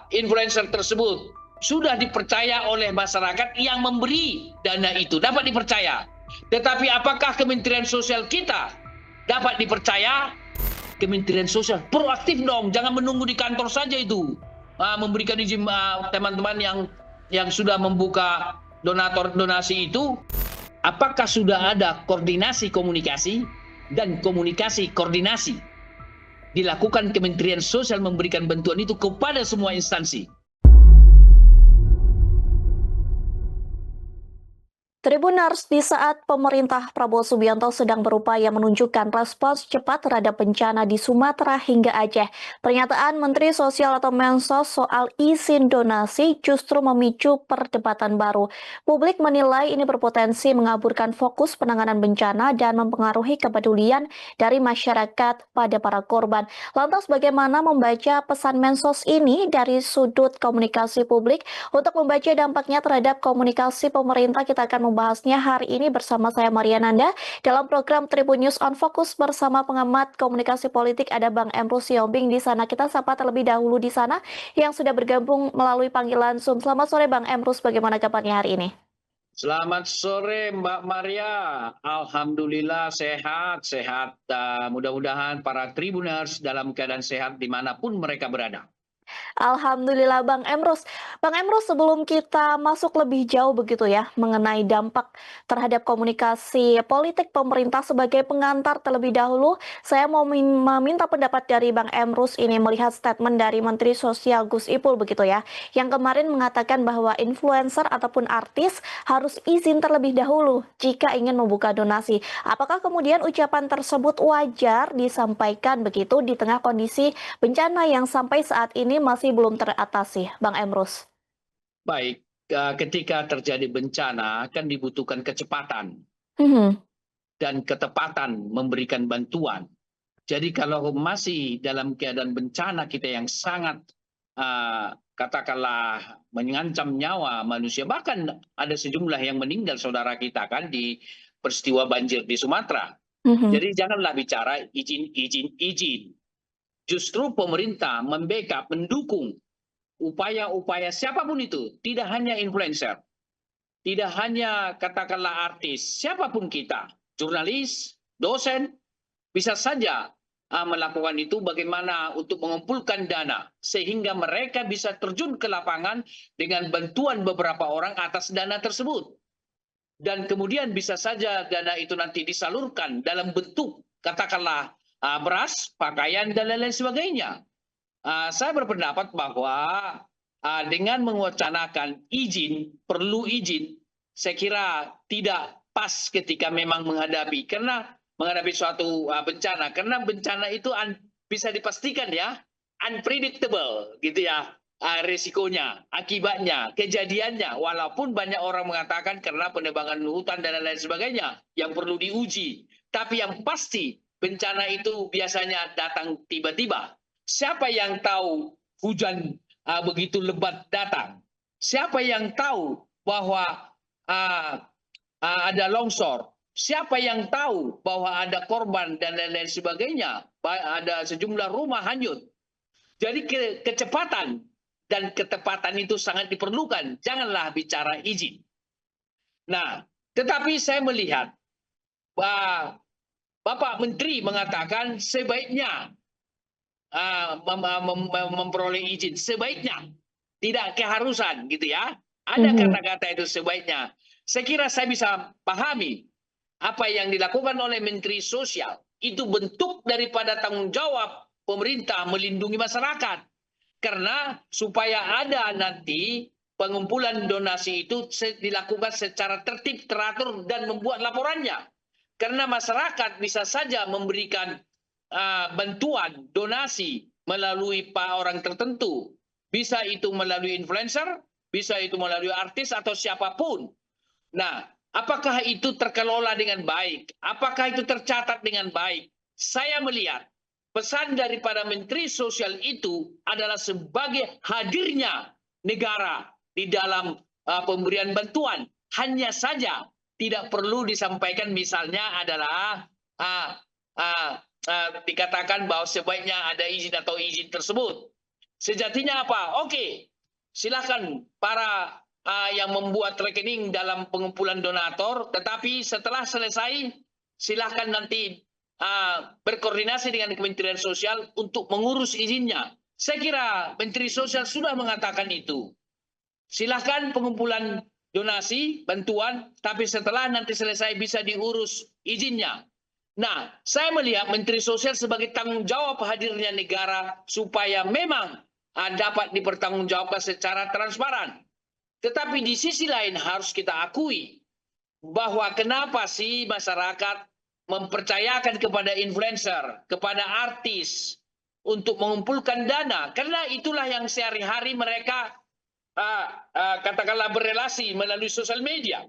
influencer tersebut sudah dipercaya oleh masyarakat yang memberi dana itu, dapat dipercaya. Tetapi apakah Kementerian Sosial kita dapat dipercaya? Kementerian Sosial proaktif dong, jangan menunggu di kantor saja itu. Memberikan izin teman-teman yang sudah membuka donator donasi itu, apakah sudah ada koordinasi komunikasi dan komunikasi koordinasi dilakukan Kementerian Sosial memberikan bantuan itu kepada semua instansi. Tribuners, di saat pemerintah Prabowo Subianto sedang berupaya menunjukkan respons cepat terhadap bencana di Sumatera hingga Aceh, pernyataan Menteri Sosial atau Mensos soal izin donasi justru memicu perdebatan baru. Publik menilai ini berpotensi mengaburkan fokus penanganan bencana dan mempengaruhi kepedulian dari masyarakat pada para korban. Lantas bagaimana membaca pesan Mensos ini dari sudut komunikasi publik? Untuk membaca dampaknya terhadap komunikasi pemerintah, kita akan membahasnya hari ini bersama saya Maria Nanda dalam program Tribun News on Focus bersama pengamat komunikasi politik ada Bang Emrus Siombing di sana. Kita sapa terlebih dahulu di sana yang sudah bergabung melalui panggilan Zoom. Selamat sore Bang Emrus, bagaimana kabarnya hari ini? Selamat sore Mbak Maria, Alhamdulillah sehat. Mudah-mudahan para Tribuners dalam keadaan sehat dimanapun mereka berada. Alhamdulillah Bang Emrus. Bang Emrus, sebelum kita masuk lebih jauh begitu ya mengenai dampak terhadap komunikasi politik pemerintah sebagai pengantar terlebih dahulu, saya mau meminta pendapat dari Bang Emrus ini melihat statement dari Menteri Sosial Gus Ipul begitu ya, yang kemarin mengatakan bahwa influencer ataupun artis harus izin terlebih dahulu jika ingin membuka donasi. Apakah kemudian ucapan tersebut wajar disampaikan begitu di tengah kondisi bencana yang sampai saat ini masih belum teratasi, Bang Emrus? Baik, ketika terjadi bencana kan dibutuhkan kecepatan Mhm. dan ketepatan memberikan bantuan. Jadi kalau masih dalam keadaan bencana kita yang sangat katakanlah mengancam nyawa manusia, bahkan ada sejumlah yang meninggal saudara kita kan di peristiwa banjir di Sumatera. Mhm. Jadi janganlah bicara izin. Justru pemerintah membackup, mendukung upaya-upaya siapapun itu, tidak hanya influencer, tidak hanya katakanlah artis, siapapun kita, jurnalis, dosen, bisa saja melakukan itu bagaimana untuk mengumpulkan dana sehingga mereka bisa terjun ke lapangan dengan bantuan beberapa orang atas dana tersebut. Dan kemudian bisa saja dana itu nanti disalurkan dalam bentuk katakanlah beras, pakaian dan lain-lain sebagainya. Saya berpendapat bahwa dengan mewacanakan perlu izin, saya kira tidak pas ketika memang menghadapi suatu bencana, karena bencana itu bisa dipastikan ya, unpredictable gitu ya, risikonya, akibatnya, kejadiannya, walaupun banyak orang mengatakan karena penebangan hutan dan lain sebagainya yang perlu diuji, tapi yang pasti bencana itu biasanya datang tiba-tiba. Siapa yang tahu hujan begitu lebat datang? Siapa yang tahu bahwa uh, ada longsor? Siapa yang tahu bahwa ada korban dan lain-lain sebagainya? Ada sejumlah rumah hanyut. Jadi kecepatan dan ketepatan itu sangat diperlukan. Janganlah bicara izin. Nah, tetapi saya melihat Bapak Menteri mengatakan sebaiknya memperoleh izin, sebaiknya, tidak keharusan gitu ya. Ada Mhm. kata-kata itu sebaiknya. Saya kira saya bisa pahami apa yang dilakukan oleh Menteri Sosial itu bentuk daripada tanggung jawab pemerintah melindungi masyarakat. Karena supaya ada nanti pengumpulan donasi itu dilakukan secara tertib, teratur dan membuat laporannya. Karena masyarakat bisa saja memberikan bantuan, donasi melalui orang tertentu. Bisa itu melalui influencer, bisa itu melalui artis atau siapapun. Nah, apakah itu terkelola dengan baik? Apakah itu tercatat dengan baik? Saya melihat pesan daripada Menteri Sosial itu adalah sebagai hadirnya negara di dalam pemberian bantuan. Hanya saja tidak perlu disampaikan misalnya adalah uh, uh, dikatakan bahwa sebaiknya ada izin atau izin tersebut. Sejatinya apa? Oke, silakan para yang membuat rekening dalam pengumpulan donatur, tetapi setelah selesai silakan nanti berkoordinasi dengan Kementerian Sosial untuk mengurus izinnya. Saya kira Menteri Sosial sudah mengatakan itu. Silahkan pengumpulan donasi, bantuan, tapi setelah nanti selesai bisa diurus izinnya. Nah, saya melihat Menteri Sosial sebagai tanggung jawab hadirnya negara supaya memang dapat dipertanggungjawabkan secara transparan. Tetapi di sisi lain harus kita akui bahwa kenapa sih masyarakat mempercayakan kepada influencer, kepada artis untuk mengumpulkan dana, karena itulah yang sehari-hari mereka katakanlah berelasi melalui sosial media.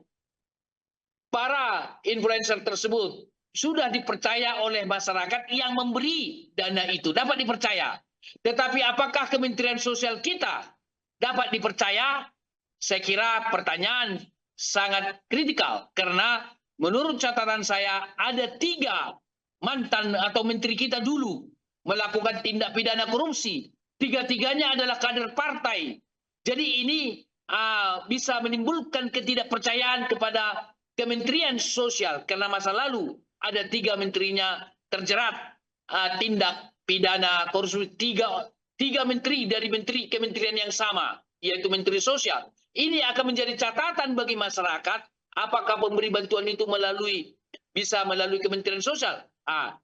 Para influencer tersebut sudah dipercaya oleh masyarakat yang memberi dana itu, dapat dipercaya. Tetapi apakah Kementerian Sosial kita dapat dipercaya? Saya kira pertanyaan sangat kritikal, karena menurut catatan saya ada 3 mantan atau menteri kita dulu melakukan tindak pidana korupsi. 3-tiganya adalah kader partai. Jadi ini bisa menimbulkan ketidakpercayaan kepada Kementerian Sosial, karena masa lalu ada 3 menterinya terjerat tindak pidana korupsi. 3 menteri dari kementerian yang sama, yaitu Menteri Sosial. Ini akan menjadi catatan bagi masyarakat, apakah pemberi bantuan itu bisa melalui Kementerian Sosial.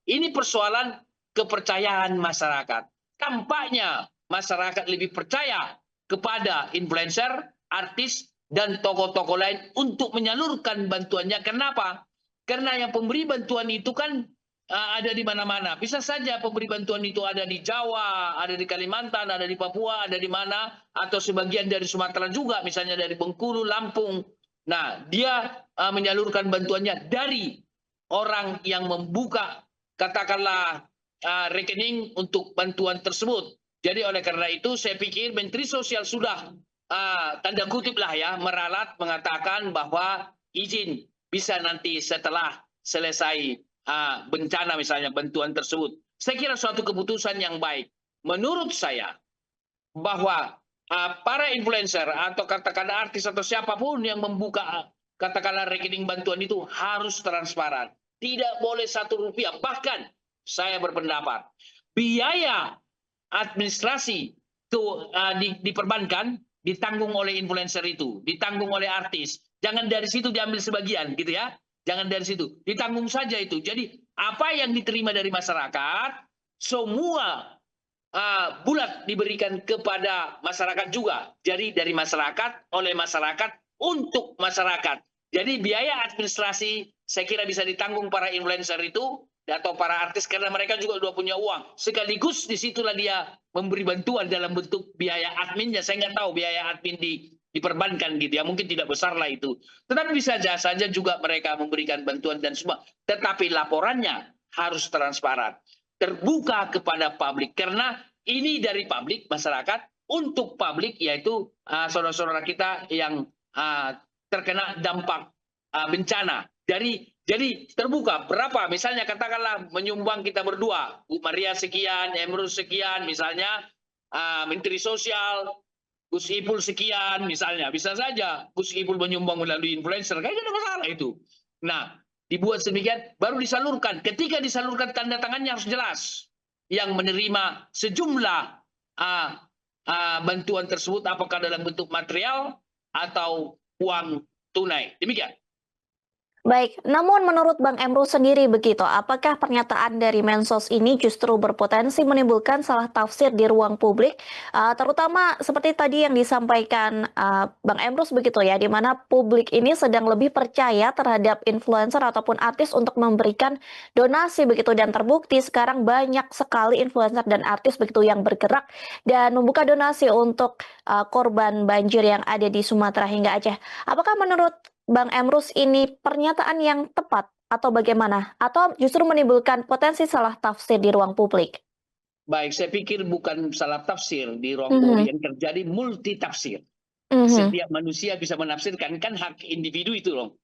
Ini persoalan kepercayaan masyarakat. Tampaknya masyarakat lebih percaya kepada influencer, artis, dan tokoh-tokoh lain untuk menyalurkan bantuannya. Kenapa? Karena yang pemberi bantuan itu kan ada di mana-mana. Bisa saja pemberi bantuan itu ada di Jawa, ada di Kalimantan, ada di Papua, ada di mana, atau sebagian dari Sumatera juga, misalnya dari Bengkulu, Lampung. Nah, dia menyalurkan bantuannya dari orang yang membuka, katakanlah, rekening untuk bantuan tersebut. Jadi oleh karena itu saya pikir Menteri Sosial sudah tanda kutip lah ya meralat mengatakan bahwa izin bisa nanti setelah selesai bencana misalnya bantuan tersebut. Saya kira suatu keputusan yang baik. Menurut saya bahwa para influencer atau katakanlah artis atau siapapun yang membuka katakanlah rekening bantuan itu harus transparan. Tidak boleh 1 rupiah. Bahkan saya berpendapat biaya administrasi diperbankan ditanggung oleh influencer itu, ditanggung oleh artis. Jangan dari situ diambil sebagian gitu ya. Jangan dari situ. Ditanggung saja itu. Jadi apa yang diterima dari masyarakat semua bulat diberikan kepada masyarakat juga. Jadi dari masyarakat, oleh masyarakat, untuk masyarakat. Jadi biaya administrasi saya kira bisa ditanggung para influencer itu atau para artis karena mereka juga sudah punya uang. Sekaligus disitulah dia memberi bantuan dalam bentuk biaya adminnya. Saya nggak tahu biaya admin diperbankan gitu ya. Mungkin tidak besar lah itu. Tetapi bisa saja juga mereka memberikan bantuan dan semua. Tetapi laporannya harus transparan. Terbuka kepada publik. Karena ini dari publik, masyarakat, untuk publik, yaitu saudara-saudara kita yang terkena dampak bencana. Jadi terbuka berapa, misalnya katakanlah menyumbang kita berdua, Bu Maria sekian, Emrus sekian, misalnya Menteri Sosial, Gus Ipul sekian, misalnya bisa saja Gus Ipul menyumbang melalui influencer, kayaknya ada masalah itu. Nah, dibuat sedemikian, baru disalurkan. Ketika disalurkan tanda tangannya harus jelas. Yang menerima sejumlah bantuan tersebut, apakah dalam bentuk material atau uang tunai. Demikian. Baik, namun menurut Bang Emrus sendiri begitu, apakah pernyataan dari Mensos ini justru berpotensi menimbulkan salah tafsir di ruang publik, terutama seperti tadi yang disampaikan Bang Emrus begitu ya, di mana publik ini sedang lebih percaya terhadap influencer ataupun artis untuk memberikan donasi begitu, dan terbukti sekarang banyak sekali influencer dan artis begitu yang bergerak dan membuka donasi untuk korban banjir yang ada di Sumatera hingga Aceh. Apakah menurut Bang Emrus ini pernyataan yang tepat atau bagaimana? Atau justru menimbulkan potensi salah tafsir di ruang publik? Baik, saya pikir bukan salah tafsir di ruang publik, yang terjadi multi tafsir. Setiap manusia bisa menafsirkan, kan hak individu itu loh.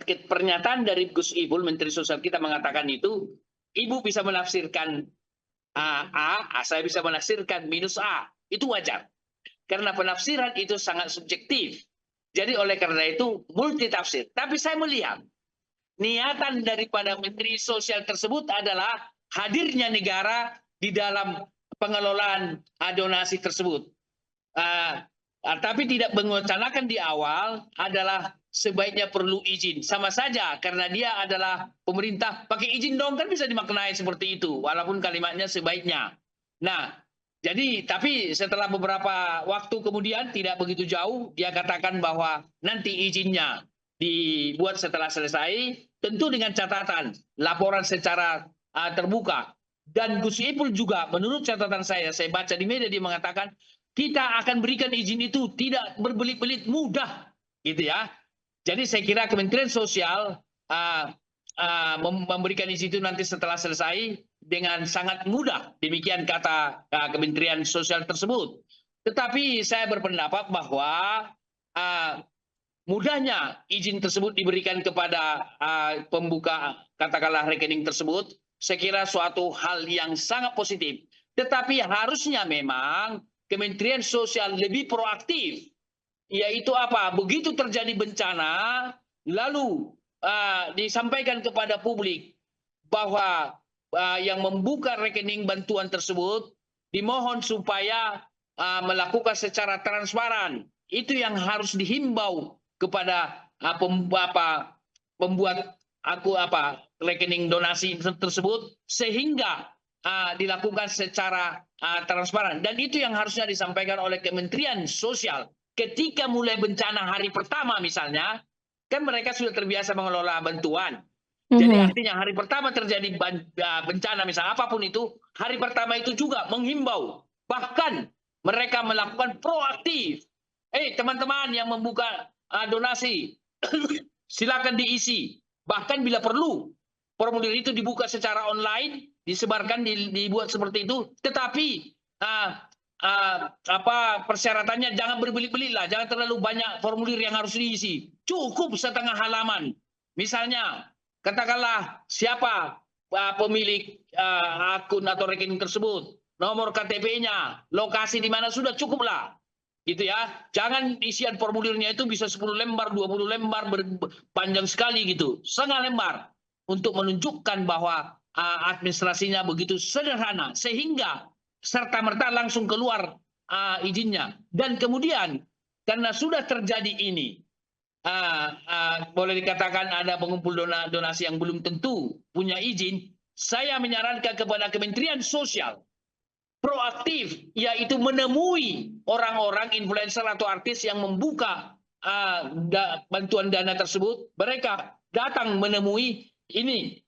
Pernyataan dari Gus Ipul, Menteri Sosial kita mengatakan itu, Ibu bisa menafsirkan A, saya bisa menafsirkan minus A. Itu wajar. Karena penafsiran itu sangat subjektif. Jadi oleh karena itu multitafsir. Tapi saya melihat niatan daripada Menteri Sosial tersebut adalah hadirnya negara di dalam pengelolaan donasi tersebut. Tapi tidak mewacanakan di awal adalah sebaiknya perlu izin. Sama saja karena dia adalah pemerintah, pakai izin dong, kan bisa dimaknai seperti itu walaupun kalimatnya sebaiknya. Nah, jadi tapi setelah beberapa waktu kemudian tidak begitu jauh dia katakan bahwa nanti izinnya dibuat setelah selesai, tentu dengan catatan laporan secara terbuka. Dan Gus Ipul juga menurut catatan saya baca di media dia mengatakan kita akan berikan izin itu tidak berbelit-belit, mudah gitu ya. Jadi saya kira Kementerian Sosial memberikan izin itu nanti setelah selesai dengan sangat mudah, demikian kata Kementerian Sosial tersebut. Tetapi saya berpendapat bahwa mudahnya izin tersebut diberikan kepada pembuka katakanlah rekening tersebut, saya kira suatu hal yang sangat positif. Tetapi harusnya memang Kementerian Sosial lebih proaktif, yaitu apa? Begitu terjadi bencana, lalu disampaikan kepada publik bahwa yang membuka rekening bantuan tersebut dimohon supaya melakukan secara transparan. Itu yang harus dihimbau kepada pembuat rekening donasi tersebut sehingga dilakukan secara transparan. Dan itu yang harusnya disampaikan oleh Kementerian Sosial ketika mulai bencana hari pertama misalnya, kan mereka sudah terbiasa mengelola bantuan. Jadi artinya hari pertama terjadi bencana misalnya apapun itu, hari pertama itu juga menghimbau. Bahkan mereka melakukan proaktif. Teman-teman yang membuka donasi, silakan diisi. Bahkan bila perlu, formulir itu dibuka secara online, disebarkan, dibuat seperti itu. Tetapi persyaratannya jangan berbelit-belit lah, jangan terlalu banyak formulir yang harus diisi. Cukup setengah halaman. Misalnya, katakanlah siapa pemilik akun atau rekening tersebut, nomor KTP-nya, lokasi di mana, sudah cukuplah. Gitu ya. Jangan isian formulirnya itu bisa 10 lembar, 20 lembar, panjang sekali gitu. Setengah lembar untuk menunjukkan bahwa administrasinya begitu sederhana sehingga serta-merta langsung keluar izinnya. Dan kemudian karena sudah terjadi ini, boleh dikatakan ada pengumpul donasi yang belum tentu punya izin, saya menyarankan kepada Kementerian Sosial proaktif, yaitu menemui orang-orang influencer atau artis yang membuka bantuan dana tersebut. Mereka datang menemui ini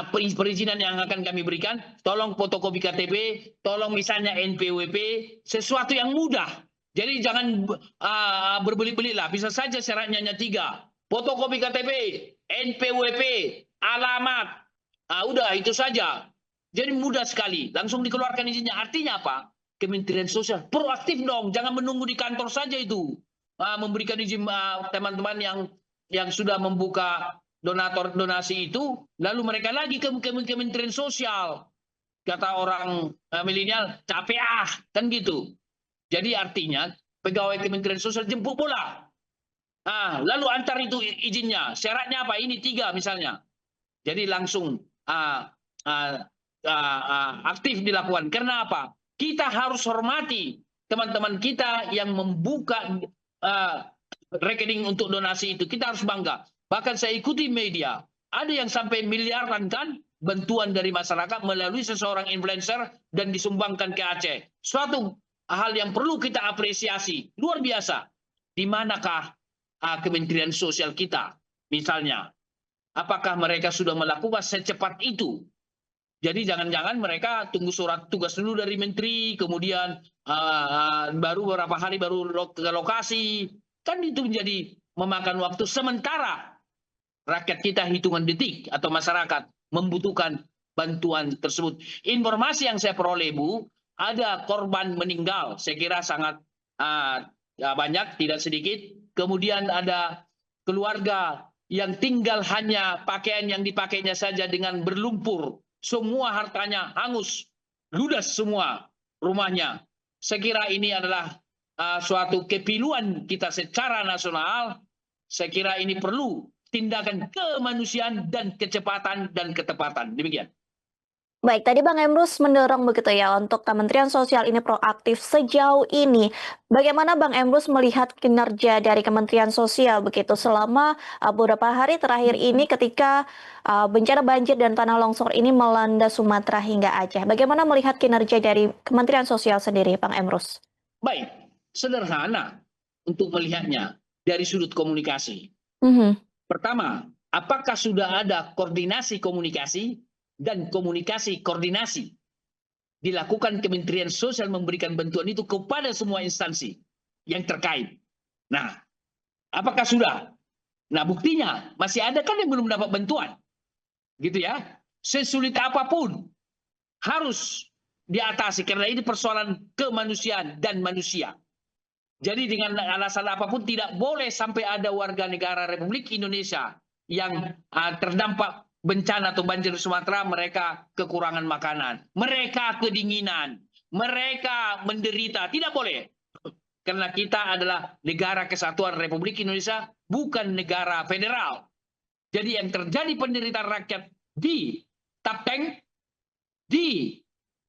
perizinan yang akan kami berikan, tolong fotokopi KTP, tolong misalnya NPWP, sesuatu yang mudah. Jadi jangan berbelit-belit lah, bisa saja syaratnya hanya 3, fotokopi KTP, NPWP, alamat, udah itu saja. Jadi mudah sekali, langsung dikeluarkan izinnya. Artinya apa? Kementerian Sosial proaktif dong, jangan menunggu di kantor saja itu. Memberikan izin teman-teman yang sudah membuka donator donasi itu, lalu mereka lagi ke Kementerian Sosial. Kata orang milenial, capek kan gitu. Jadi artinya pegawai Kementerian Sosial jemput bola. Lalu antar itu izinnya. Syaratnya apa? Ini 3 misalnya. Jadi langsung aktif dilakukan. Karena apa? Kita harus hormati teman-teman kita yang membuka rekening untuk donasi itu. Kita harus bangga. Bahkan saya ikuti media, ada yang sampai miliaran kan bantuan dari masyarakat melalui seseorang influencer dan disumbangkan ke Aceh. Suatu hal yang perlu kita apresiasi, luar biasa. Di manakah Kementerian Sosial kita misalnya? Apakah mereka sudah melakukan secepat itu? Jadi jangan-jangan mereka tunggu surat tugas dulu dari menteri, kemudian baru beberapa hari baru ke lokasi. Kan itu menjadi memakan waktu, sementara rakyat kita hitungan detik atau masyarakat membutuhkan bantuan tersebut. Informasi yang saya peroleh, Bu, ada korban meninggal, saya kira sangat banyak, tidak sedikit. Kemudian ada keluarga yang tinggal hanya pakaian yang dipakainya saja dengan berlumpur. Semua hartanya hangus, ludas semua rumahnya. Saya kira ini adalah suatu kepiluan kita secara nasional. Saya kira ini perlu tindakan kemanusiaan dan kecepatan dan ketepatan. Demikian. Baik, tadi Bang Emrus mendorong begitu ya untuk Kementerian Sosial ini proaktif sejauh ini. Bagaimana Bang Emrus melihat kinerja dari Kementerian Sosial begitu selama beberapa hari terakhir ini ketika bencana banjir dan tanah longsor ini melanda Sumatera hingga Aceh. Bagaimana melihat kinerja dari Kementerian Sosial sendiri, Bang Emrus? Baik, sederhana untuk melihatnya dari sudut komunikasi. Mhm. Pertama, apakah sudah ada koordinasi komunikasi dan komunikasi koordinasi dilakukan Kementerian Sosial memberikan bantuan itu kepada semua instansi yang terkait. Nah, apakah sudah? Nah, buktinya masih ada kan yang belum dapat bantuan. Gitu ya. Sesulit apapun harus diatasi karena ini persoalan kemanusiaan dan manusia. Jadi dengan alasan apapun tidak boleh sampai ada warga negara Republik Indonesia yang terdampak bencana atau banjir di Sumatera, mereka kekurangan makanan, mereka kedinginan, mereka menderita. Tidak boleh. Karena kita adalah negara kesatuan Republik Indonesia, bukan negara federal. Jadi yang terjadi penderitaan rakyat di Tapteng, di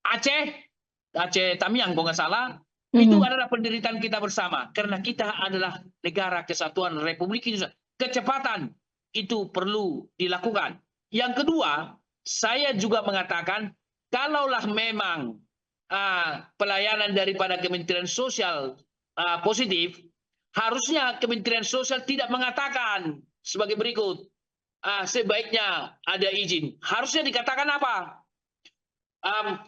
Aceh Tamiang kalau nggak salah, itu adalah penderitaan kita bersama. Karena kita adalah negara kesatuan Republik Indonesia. Kecepatan itu perlu dilakukan. Yang kedua, saya juga mengatakan, kalaulah memang pelayanan daripada Kementerian Sosial positif, harusnya Kementerian Sosial tidak mengatakan sebagai berikut, sebaiknya ada izin. Harusnya dikatakan apa?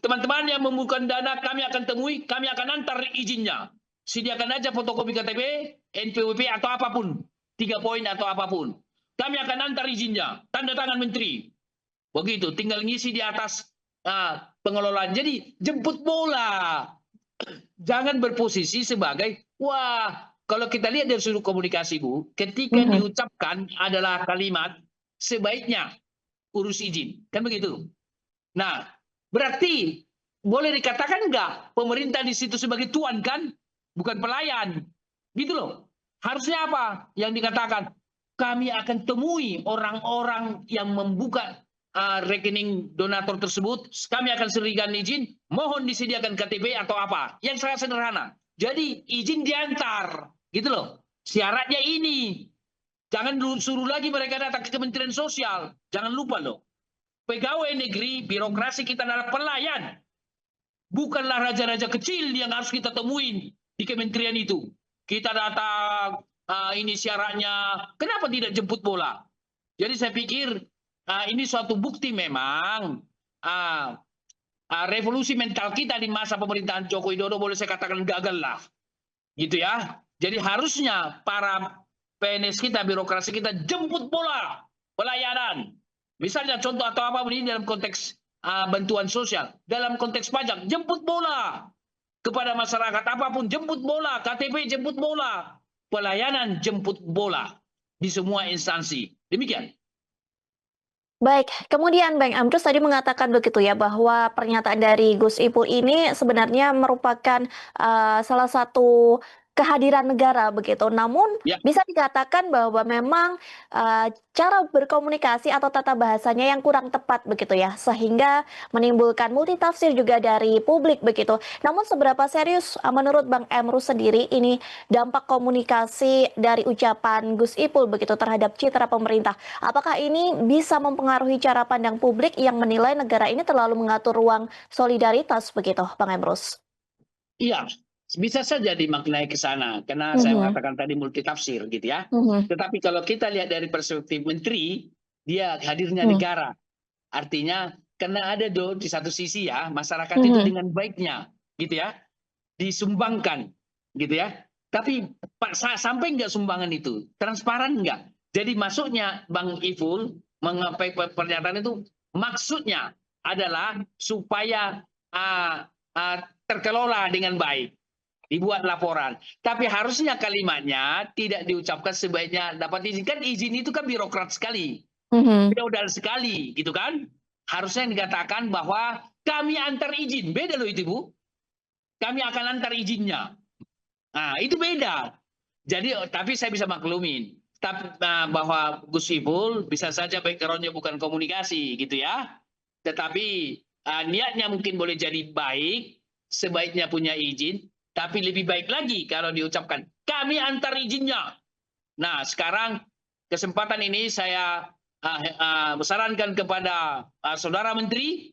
Teman-teman yang membutuhkan dana kami akan temui, kami akan antar izinnya. Sediakan aja fotokopi KTP, NPWP atau apapun. 3 poin atau apapun. Kami akan antar izinnya. Tanda tangan menteri. Begitu, tinggal ngisi di atas pengelolaan. Jadi jemput bola. Jangan berposisi sebagai, wah, kalau kita lihat dari sudut komunikasi Bu, ketika diucapkan adalah kalimat, sebaiknya urus izin. Kan begitu. Nah, berarti boleh dikatakan enggak pemerintah di situ sebagai tuan kan, bukan pelayan, gitu loh. Harusnya apa yang dikatakan? Kami akan temui orang-orang yang membuka rekening donatur tersebut. Kami akan berikan izin, mohon disediakan KTP atau apa. Yang sangat sederhana. Jadi izin diantar, gitu loh. Syaratnya ini. Jangan suruh lagi mereka datang ke Kementerian Sosial. Jangan lupa loh. Pegawai negeri, birokrasi kita adalah pelayan. Bukanlah raja-raja kecil yang harus kita temuin di kementerian itu. Kita datang, ini syaratnya, kenapa tidak jemput bola? Jadi saya pikir ini suatu bukti memang revolusi mental kita di masa pemerintahan Joko Widodo boleh saya katakan gagal lah. Gitu ya. Jadi harusnya para PNS kita, birokrasi kita jemput bola pelayanan. Misalnya contoh atau apapun ini dalam konteks bantuan sosial, dalam konteks pajak, jemput bola kepada masyarakat apapun, jemput bola, KTP jemput bola, pelayanan jemput bola di semua instansi. Demikian. Baik, kemudian Bang Emrus tadi mengatakan begitu ya bahwa pernyataan dari Gus Ipul ini sebenarnya merupakan salah satu kehadiran negara begitu. Namun Ya. bisa dikatakan bahwa memang cara berkomunikasi atau tata bahasanya yang kurang tepat begitu ya, sehingga menimbulkan multitafsir juga dari publik begitu. Namun seberapa serius menurut Bang Emrus sendiri ini dampak komunikasi dari ucapan Gus Ipul begitu terhadap citra pemerintah? Apakah ini bisa mempengaruhi cara pandang publik yang menilai negara ini terlalu mengatur ruang solidaritas begitu, Bang Emrus? Iya, bisa saja dimaknai ke sana karena saya mengatakan tadi multitafsir gitu ya. Tetapi kalau kita lihat dari perspektif menteri, dia hadirnya negara. Artinya karena ada di satu sisi ya masyarakat itu dengan baiknya gitu ya disumbangkan gitu ya. Tapi sampai nggak sumbangan itu transparan nggak? Jadi maksudnya Bang Iful mengapai pernyataan itu maksudnya adalah supaya terkelola dengan baik. Dibuat laporan. Tapi harusnya kalimatnya tidak diucapkan sebaiknya dapat izin. Kan izin itu kan birokrat sekali. Feodal sekali gitu kan. Harusnya dikatakan bahwa kami antar izin. Beda loh itu Bu. kami akan antar izinnya. Nah, itu beda. Jadi, tapi saya bisa maklumin. Tapi bahwa Gus Ipul bisa saja background-nya bukan komunikasi gitu ya. Tetapi niatnya mungkin boleh jadi baik, sebaiknya punya izin, tapi lebih baik lagi kalau diucapkan, kami antar izinnya. Nah, sekarang kesempatan ini saya sarankan kepada Saudara Menteri,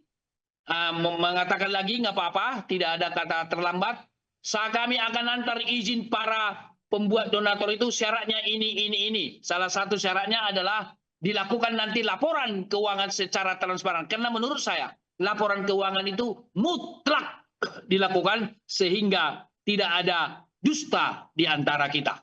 mengatakan lagi nggak apa-apa, tidak ada kata terlambat. Kami akan antar izin para pembuat donatur itu, syaratnya ini. Salah satu syaratnya adalah dilakukan nanti laporan keuangan secara transparan. Karena menurut saya laporan keuangan itu mutlak dilakukan sehingga tidak ada dusta di antara kita.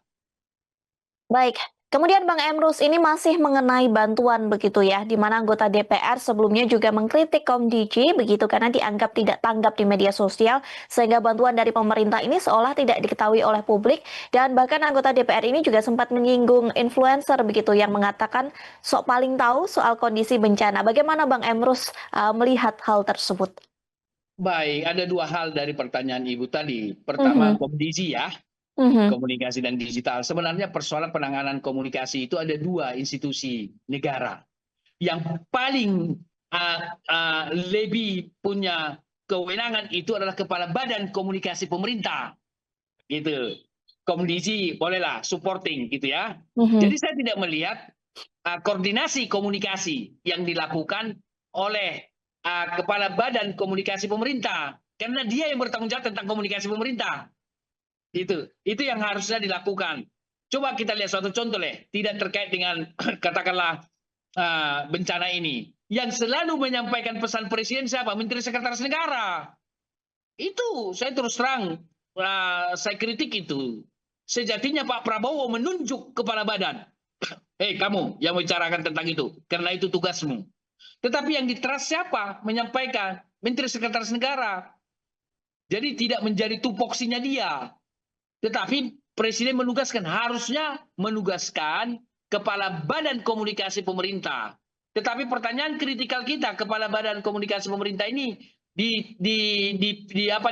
Baik, kemudian Bang Emrus ini masih mengenai bantuan begitu ya, di mana anggota DPR sebelumnya juga mengkritik Komdiji begitu karena dianggap tidak tanggap di media sosial sehingga bantuan dari pemerintah ini seolah tidak diketahui oleh publik dan bahkan anggota DPR ini juga sempat menyinggung influencer begitu yang mengatakan sok paling tahu soal kondisi bencana. Bagaimana Bang Emrus melihat hal tersebut? Baik, ada dua hal dari pertanyaan Ibu tadi. Pertama, Mhm, Komdiji ya. mhm, Komunikasi dan digital. Sebenarnya persoalan penanganan komunikasi itu ada dua institusi negara. Yang paling lebih punya kewenangan itu adalah Kepala Badan Komunikasi Pemerintah. Gitu. Komdisi bolehlah supporting gitu ya. mhm. Jadi saya tidak melihat koordinasi komunikasi yang dilakukan oleh Kepala Badan Komunikasi Pemerintah. Karena dia yang bertanggung jawab tentang komunikasi pemerintah. Itu yang harusnya dilakukan. Coba kita lihat suatu contoh tidak terkait dengan katakanlah bencana ini. Yang selalu menyampaikan pesan presiden siapa? Menteri Sekretaris Negara. Itu saya terus terang saya kritik itu. Sejatinya Pak Prabowo menunjuk kepala badan. Hei kamu yang bicarakan tentang itu, karena itu tugasmu. Tetapi yang diteras siapa? Menyampaikan Menteri Sekretaris Negara. Jadi tidak menjadi tupoksinya dia. Tetapi Presiden harusnya menugaskan Kepala Badan Komunikasi Pemerintah. Tetapi pertanyaan kritikal kita, Kepala Badan Komunikasi Pemerintah ini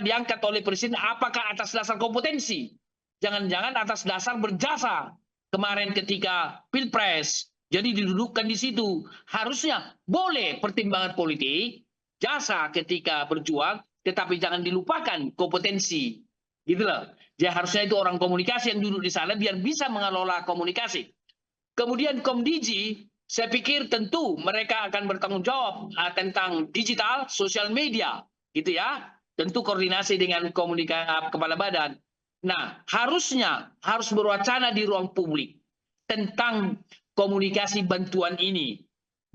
diangkat oleh Presiden apakah atas dasar kompetensi? Jangan-jangan atas dasar berjasa kemarin ketika Pilpres. Jadi didudukkan di situ. Harusnya boleh pertimbangan politik, jasa ketika berjuang, tetapi jangan dilupakan kompetensi. Gitu loh. Ya harusnya itu orang komunikasi yang duduk di sana biar bisa mengelola komunikasi. Kemudian Komdiji, saya pikir tentu mereka akan bertanggung jawab tentang digital, sosial media, gitu ya. Tentu koordinasi dengan kepala badan. Nah, harus berwacana di ruang publik tentang komunikasi bantuan ini.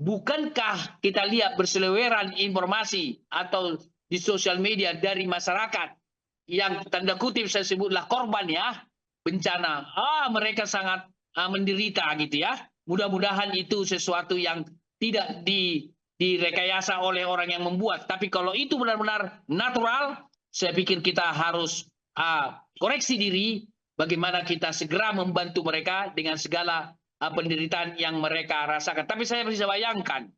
Bukankah kita lihat berseliweran informasi atau di sosial media dari masyarakat yang tanda kutip saya sebutlah korban ya bencana. Mereka sangat menderita gitu ya. Mudah-mudahan itu sesuatu yang tidak direkayasa oleh orang yang membuat. Tapi kalau itu benar-benar natural, saya pikir kita harus koreksi diri bagaimana kita segera membantu mereka dengan segala penderitaan yang mereka rasakan. Tapi saya bisa bayangkan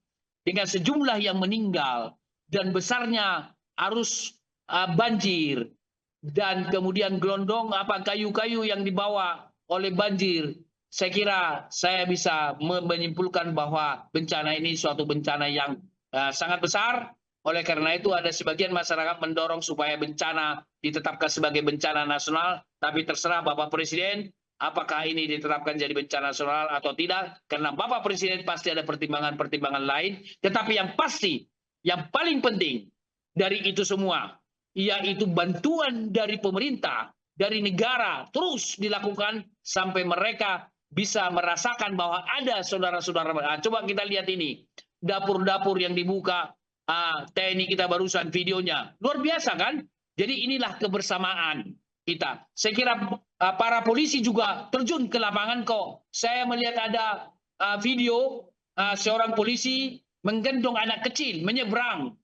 dengan sejumlah yang meninggal dan besarnya arus banjir dan kemudian gelondong kayu-kayu yang dibawa oleh banjir, saya kira saya bisa menyimpulkan bahwa bencana ini suatu bencana yang sangat besar. Oleh karena itu ada sebagian masyarakat mendorong supaya bencana ditetapkan sebagai bencana nasional, tapi terserah Bapak Presiden apakah ini ditetapkan jadi bencana nasional atau tidak, karena Bapak Presiden pasti ada pertimbangan-pertimbangan lain, tetapi yang pasti, yang paling penting dari itu semua, yaitu bantuan dari pemerintah, dari negara terus dilakukan sampai mereka bisa merasakan bahwa ada saudara-saudara. Coba kita lihat ini, dapur-dapur yang dibuka, TNI kita barusan videonya, luar biasa kan? Jadi inilah kebersamaan kita. Saya kira para polisi juga terjun ke lapangan kok. Saya melihat ada video seorang polisi menggendong anak kecil menyeberang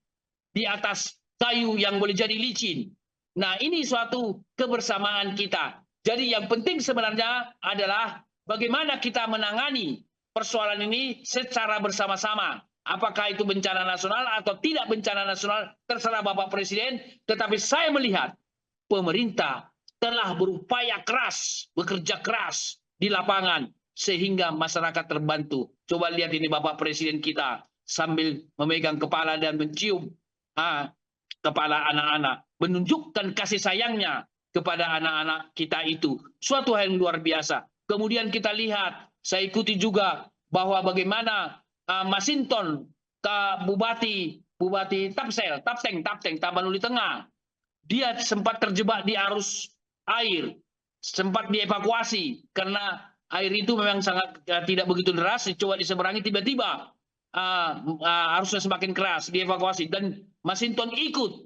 di atas kayu yang boleh jadi licin. Nah, ini suatu kebersamaan kita. Jadi yang penting sebenarnya adalah bagaimana kita menangani persoalan ini secara bersama-sama. Apakah itu bencana nasional atau tidak bencana nasional, terserah Bapak Presiden. Tetapi saya melihat pemerintah telah berupaya keras, bekerja keras di lapangan sehingga masyarakat terbantu. Coba lihat ini Bapak Presiden kita sambil memegang kepala dan mencium kepala anak-anak, menunjukkan kasih sayangnya kepada anak-anak kita itu. Suatu hal yang luar biasa. Kemudian kita lihat, saya ikuti juga bahwa bagaimana Masinton ke Bupati Tapteng, Tapanuli Tengah, dia sempat terjebak di arus air, sempat dievakuasi karena air itu memang sangat tidak begitu deras, coba diseberangi tiba-tiba arusnya semakin keras, dievakuasi dan Masinton ikut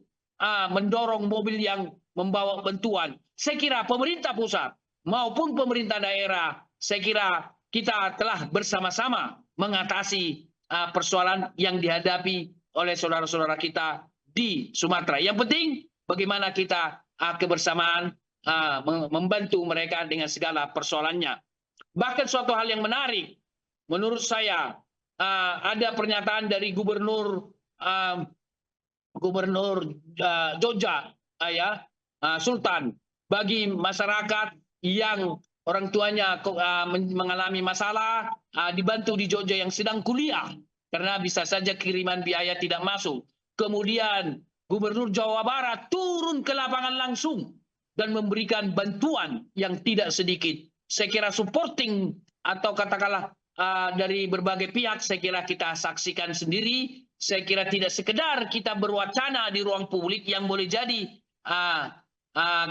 mendorong mobil yang membawa bantuan. Saya kira pemerintah pusat maupun pemerintah daerah, saya kira kita telah bersama-sama mengatasi persoalan yang dihadapi oleh saudara-saudara kita di Sumatera. Yang penting bagaimana kita kebersamaan membantu mereka dengan segala persoalannya. Bahkan suatu hal yang menarik, menurut saya ada pernyataan dari Gubernur Jogja, Sultan, bagi masyarakat yang orang tuanya mengalami masalah, dibantu di Jogja yang sedang kuliah, karena bisa saja kiriman biaya tidak masuk. Kemudian Gubernur Jawa Barat turun ke lapangan langsung dan memberikan bantuan yang tidak sedikit. Saya kira supporting atau katakanlah dari berbagai pihak, saya kira kita saksikan sendiri. Saya kira tidak sekedar kita berwacana di ruang publik yang boleh jadi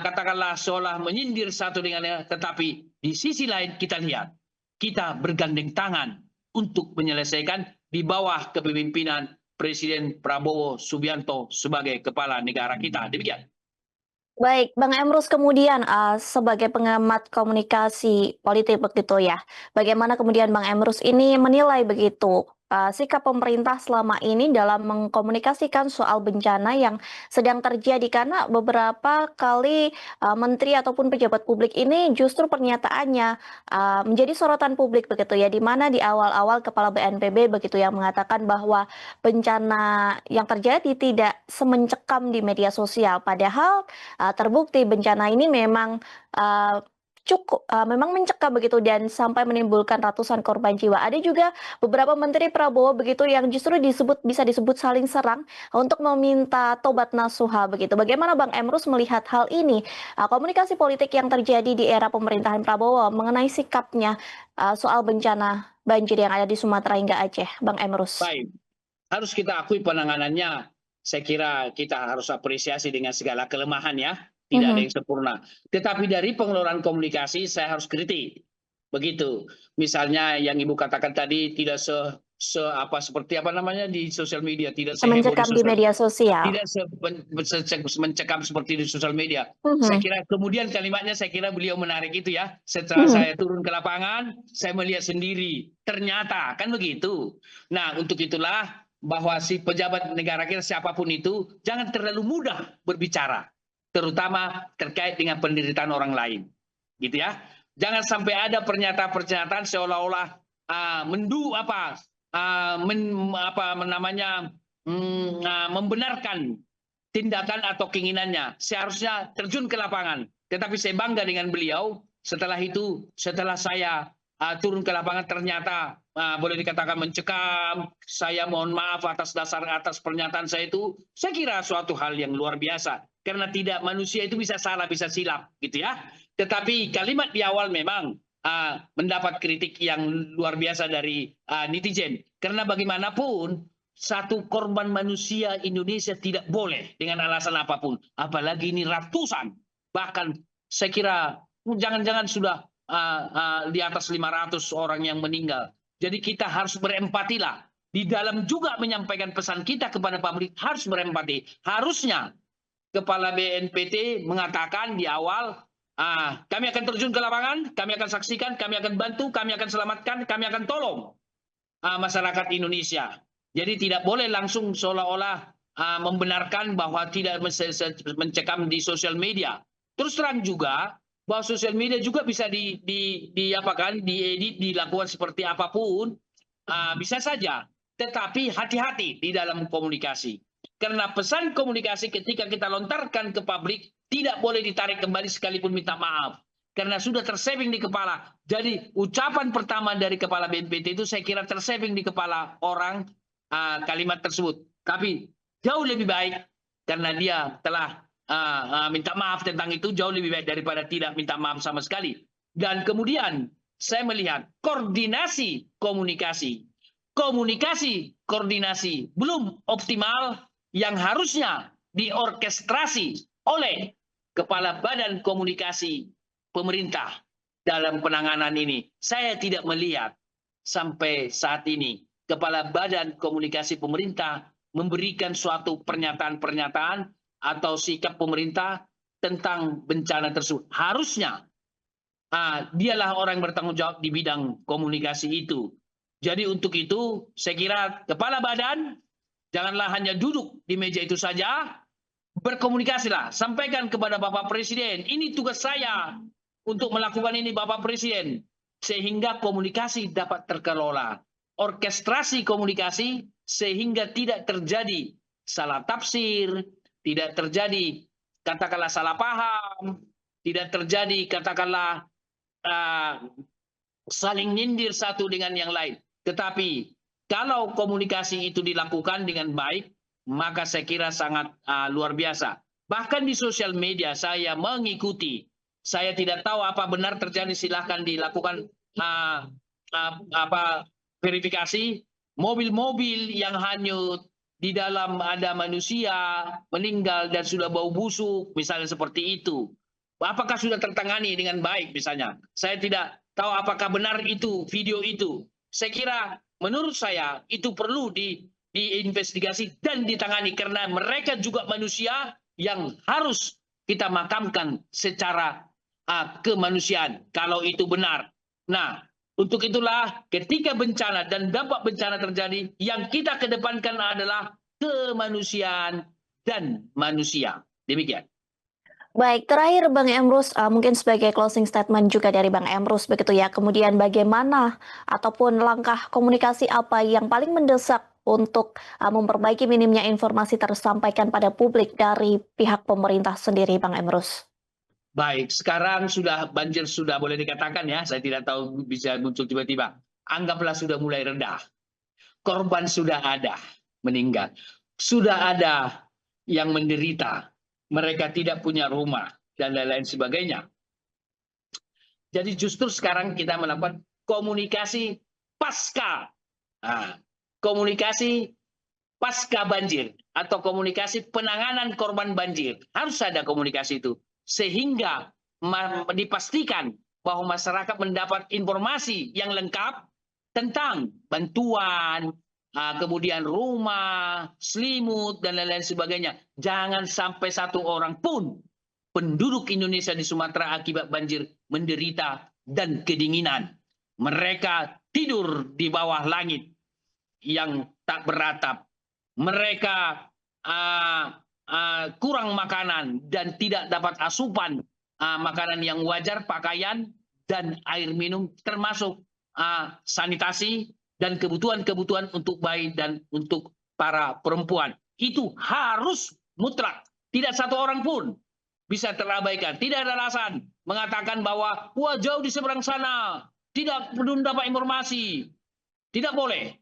katakanlah seolah menyindir satu dengan lain, tetapi di sisi lain kita lihat kita bergandeng tangan untuk menyelesaikan di bawah kepemimpinan Presiden Prabowo Subianto sebagai kepala negara kita. Demikian. Baik, Bang Emrus, kemudian sebagai pengamat komunikasi politik begitu ya, bagaimana kemudian Bang Emrus ini menilai begitu sikap pemerintah selama ini dalam mengkomunikasikan soal bencana yang sedang terjadi, karena beberapa kali menteri ataupun pejabat publik ini justru pernyataannya menjadi sorotan publik begitu ya, di mana di awal-awal Kepala BNPB begitu yang mengatakan bahwa bencana yang terjadi tidak semencekam di media sosial, padahal terbukti bencana ini memang memang mencekam begitu dan sampai menimbulkan ratusan korban jiwa. Ada juga beberapa menteri Prabowo begitu yang justru bisa disebut saling serang untuk meminta tobat nasuha begitu. Bagaimana Bang Emrus melihat hal ini? Komunikasi politik yang terjadi di era pemerintahan Prabowo mengenai sikapnya soal bencana banjir yang ada di Sumatera hingga Aceh, Bang Emrus. Baik, harus kita akui penanganannya. Saya kira kita harus apresiasi dengan segala kelemahan ya. Tidak ada yang sempurna. Tetapi dari pengelolaan komunikasi saya harus kritik. Begitu. Misalnya yang Ibu katakan tadi tidak seperti apa namanya di sosial media, tidak Mencekam di media sosial. Tidak mencekam seperti di sosial media. Saya kira kemudian kalimatnya saya kira beliau menarik itu ya. Setelah saya turun ke lapangan, saya melihat sendiri. Ternyata kan begitu. Nah, untuk itulah bahwa si pejabat negara kita siapapun itu jangan terlalu mudah berbicara, terutama terkait dengan penderitaan orang lain, gitu ya. Jangan sampai ada pernyataan-pernyataan seolah-olah membenarkan tindakan atau keinginannya. Seharusnya terjun ke lapangan. Tetapi saya bangga dengan beliau. Setelah itu, setelah saya turun ke lapangan, ternyata boleh dikatakan mencekam. Saya mohon maaf atas pernyataan saya itu. Saya kira suatu hal yang luar biasa. Karena tidak, manusia itu bisa salah, bisa silap, gitu ya. Tetapi kalimat di awal memang mendapat kritik yang luar biasa dari netizen. Karena bagaimanapun satu korban manusia Indonesia tidak boleh dengan alasan apapun. Apalagi ini ratusan. Bahkan saya kira jangan-jangan sudah di atas 500 orang yang meninggal. Jadi kita harus berempatilah. Di dalam juga menyampaikan pesan kita kepada publik harus berempati. Harusnya Kepala BNPT mengatakan di awal, kami akan terjun ke lapangan, kami akan saksikan, kami akan bantu, kami akan selamatkan, kami akan tolong masyarakat Indonesia. Jadi tidak boleh langsung seolah-olah membenarkan bahwa tidak mencekam di sosial media. Terus terang juga bahwa sosial media juga bisa diedit, dilakukan seperti apapun, bisa saja. Tetapi hati-hati di dalam komunikasi. Karena pesan komunikasi ketika kita lontarkan ke publik tidak boleh ditarik kembali sekalipun minta maaf. Karena sudah tersaving di kepala. Jadi ucapan pertama dari kepala BNPT itu saya kira tersaving di kepala orang kalimat tersebut. Tapi jauh lebih baik karena dia telah minta maaf tentang itu, jauh lebih baik daripada tidak minta maaf sama sekali. Dan kemudian saya melihat koordinasi komunikasi belum optimal yang harusnya diorkestrasi oleh Kepala Badan Komunikasi Pemerintah dalam penanganan ini. Saya tidak melihat sampai saat ini Kepala Badan Komunikasi Pemerintah memberikan suatu pernyataan-pernyataan atau sikap pemerintah tentang bencana tersebut. Harusnya dialah orang yang bertanggung jawab di bidang komunikasi itu. Jadi untuk itu saya kira Kepala Badan janganlah hanya duduk di meja itu saja, berkomunikasilah, sampaikan kepada Bapak Presiden, ini tugas saya untuk melakukan ini Bapak Presiden, sehingga komunikasi dapat terkelola. Orkestrasi komunikasi sehingga tidak terjadi salah tafsir, tidak terjadi katakanlah salah paham, tidak terjadi katakanlah saling nyindir satu dengan yang lain. Tetapi kalau komunikasi itu dilakukan dengan baik, maka saya kira sangat luar biasa. Bahkan di sosial media saya mengikuti. Saya tidak tahu apa benar terjadi, silahkan dilakukan verifikasi. Mobil-mobil yang hanyut, di dalam ada manusia meninggal dan sudah bau busuk, misalnya seperti itu. Apakah sudah tertangani dengan baik misalnya? Saya tidak tahu apakah benar itu video itu. Saya kira menurut saya itu perlu diinvestigasi dan ditangani karena mereka juga manusia yang harus kita makamkan secara kemanusiaan kalau itu benar. Nah, untuk itulah ketika bencana dan dampak bencana terjadi, yang kita kedepankan adalah kemanusiaan dan manusia. Demikian. Baik, terakhir Bang Emrus, mungkin sebagai closing statement juga dari Bang Emrus begitu ya. Kemudian bagaimana ataupun langkah komunikasi apa yang paling mendesak untuk memperbaiki minimnya informasi tersampaikan pada publik dari pihak pemerintah sendiri, Bang Emrus? Baik, sekarang sudah banjir sudah boleh dikatakan ya, saya tidak tahu bisa muncul tiba-tiba. Anggaplah sudah mulai rendah. Korban sudah ada meninggal. Sudah ada yang menderita. Mereka tidak punya rumah dan lain-lain sebagainya. Jadi justru sekarang kita melakukan komunikasi pasca. Komunikasi pasca banjir atau komunikasi penanganan korban banjir. Harus ada komunikasi itu. Sehingga dipastikan bahwa masyarakat mendapat informasi yang lengkap tentang bantuan, kemudian rumah, selimut, dan lain-lain sebagainya. Jangan sampai satu orang pun penduduk Indonesia di Sumatera akibat banjir menderita dan kedinginan. Mereka tidur di bawah langit yang tak beratap. Mereka kurang makanan dan tidak dapat asupan makanan yang wajar, pakaian, dan air minum, termasuk sanitasi dan kebutuhan-kebutuhan untuk bayi dan untuk para perempuan. Itu harus mutlak. Tidak satu orang pun bisa terabaikan. Tidak ada alasan mengatakan bahwa wah jauh di seberang sana, belum dapat informasi. Tidak boleh.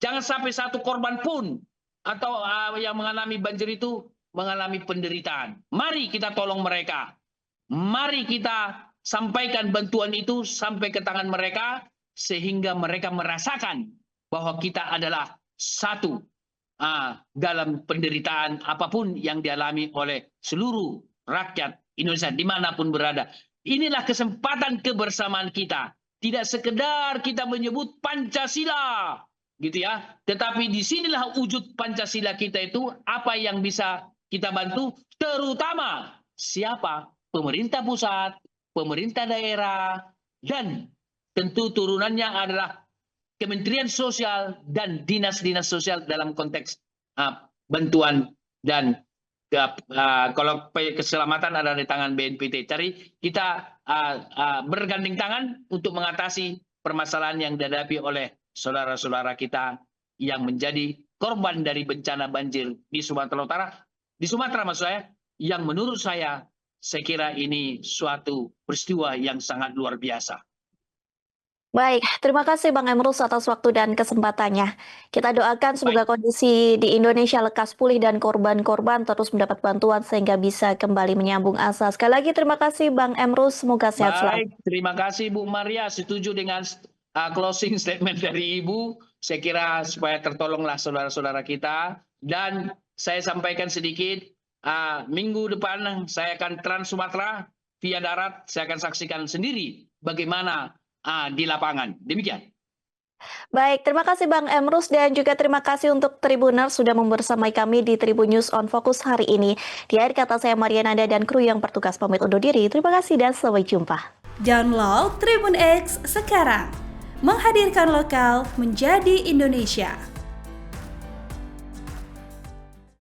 Jangan sampai satu korban pun atau yang mengalami banjir itu mengalami penderitaan. Mari kita tolong mereka. Mari kita sampaikan bantuan itu sampai ke tangan mereka sehingga mereka merasakan bahwa kita adalah satu dalam penderitaan apapun yang dialami oleh seluruh rakyat Indonesia dimanapun berada. Inilah kesempatan kebersamaan kita. Tidak sekedar kita menyebut Pancasila, gitu ya. Tetapi disinilah wujud Pancasila kita itu, apa yang bisa kita bantu, terutama siapa? Pemerintah pusat, pemerintah daerah, dan tentu turunannya adalah Kementerian Sosial dan dinas-dinas sosial dalam konteks bantuan dan kalau keselamatan ada di tangan BNPT. Jadi kita bergandeng tangan untuk mengatasi permasalahan yang dihadapi oleh saudara-saudara kita yang menjadi korban dari bencana banjir di Sumatera Utara. Di Sumatera maksud saya, yang menurut saya saya kira ini suatu peristiwa yang sangat luar biasa. Baik, terima kasih Bang Emrus atas waktu dan kesempatannya. Kita doakan semoga kondisi di Indonesia lekas pulih dan korban-korban terus mendapat bantuan sehingga bisa kembali menyambung asa. Sekali lagi terima kasih Bang Emrus, semoga sehat selalu. Baik, terima kasih Bu Maria. Setuju dengan closing statement dari Ibu. Saya kira supaya tertolonglah saudara-saudara kita. Dan saya sampaikan sedikit, minggu depan saya akan Trans Sumatera via darat. Saya akan saksikan sendiri bagaimana di lapangan. Demikian. Baik, terima kasih Bang Emrus dan juga terima kasih untuk Tribuners sudah membersamai kami di Tribun News on Focus hari ini. Di akhir kata saya Mariananda dan kru yang bertugas pamit undur diri. Terima kasih dan sampai jumpa. Download Tribun X sekarang. Menghadirkan lokal menjadi Indonesia.